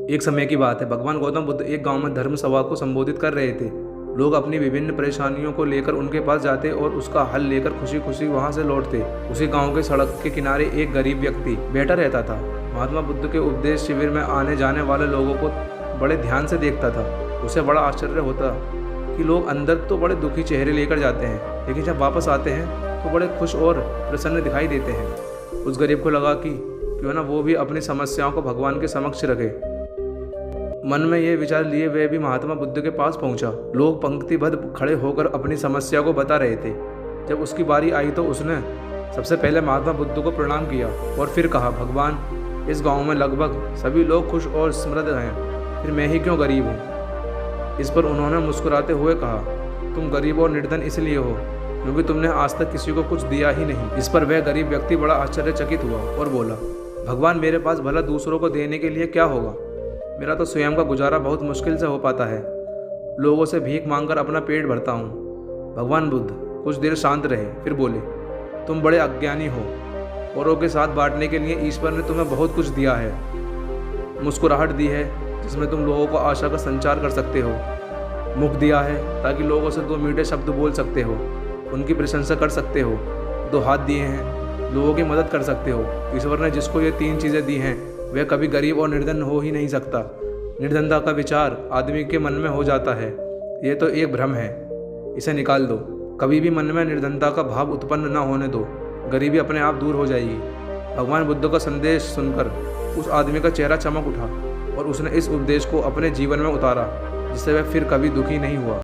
एक समय की बात है, भगवान गौतम बुद्ध एक गांव में धर्म सभा को संबोधित कर रहे थे। लोग अपनी विभिन्न परेशानियों को लेकर उनके पास जाते और उसका हल लेकर खुशी खुशी वहां से लौटते। उसी गांव के सड़क के किनारे एक गरीब व्यक्ति बैठा रहता था। महात्मा बुद्ध के उपदेश शिविर में आने जाने वाले लोगों को बड़े ध्यान से देखता था। उसे बड़ा आश्चर्य होता कि लोग अंदर तो बड़े दुखी चेहरे लेकर जाते हैं, लेकिन जब वापस आते हैं तो बड़े खुश और प्रसन्न दिखाई देते हैं। उस गरीब को लगा कि क्यों ना वो भी अपनी समस्याओं को भगवान के समक्ष रखे। मन में ये विचार लिए वह भी महात्मा बुद्ध के पास पहुंचा। लोग पंक्तिबद्ध खड़े होकर अपनी समस्या को बता रहे थे। जब उसकी बारी आई तो उसने सबसे पहले महात्मा बुद्ध को प्रणाम किया और फिर कहा, भगवान, इस गांव में लगभग सभी लोग खुश और समृद्ध हैं, फिर मैं ही क्यों गरीब हूँ। इस पर उन्होंने मुस्कुराते हुए कहा, तुम गरीब और निर्धन इसलिए हो क्योंकि तुमने आज तक किसी को कुछ दिया ही नहीं। इस पर वह गरीब व्यक्ति बड़ा आश्चर्यचकित हुआ और बोला, भगवान, मेरे पास भला दूसरों को देने के लिए क्या होगा। मेरा तो स्वयं का गुजारा बहुत मुश्किल से हो पाता है। लोगों से भीख मांगकर अपना पेट भरता हूँ। भगवान बुद्ध कुछ देर शांत रहे, फिर बोले, तुम बड़े अज्ञानी हो। औरों के साथ बांटने के लिए ईश्वर ने तुम्हें बहुत कुछ दिया है। मुस्कुराहट दी है जिसमें तुम लोगों को आशा का संचार कर सकते हो। मुख दिया है ताकि लोगों से दो मीठे शब्द बोल सकते हो, उनकी प्रशंसा कर सकते हो। दो हाथ दिए हैं, लोगों की मदद कर सकते हो। ईश्वर ने जिसको ये तीन चीज़ें दी हैं वह कभी गरीब और निर्धन हो ही नहीं सकता। निर्धनता का विचार आदमी के मन में हो जाता है, ये तो एक भ्रम है, इसे निकाल दो। कभी भी मन में निर्धनता का भाव उत्पन्न न होने दो, गरीबी अपने आप दूर हो जाएगी। भगवान बुद्ध का संदेश सुनकर उस आदमी का चेहरा चमक उठा और उसने इस उपदेश को अपने जीवन में उतारा, जिससे वह फिर कभी दुखी नहीं हुआ।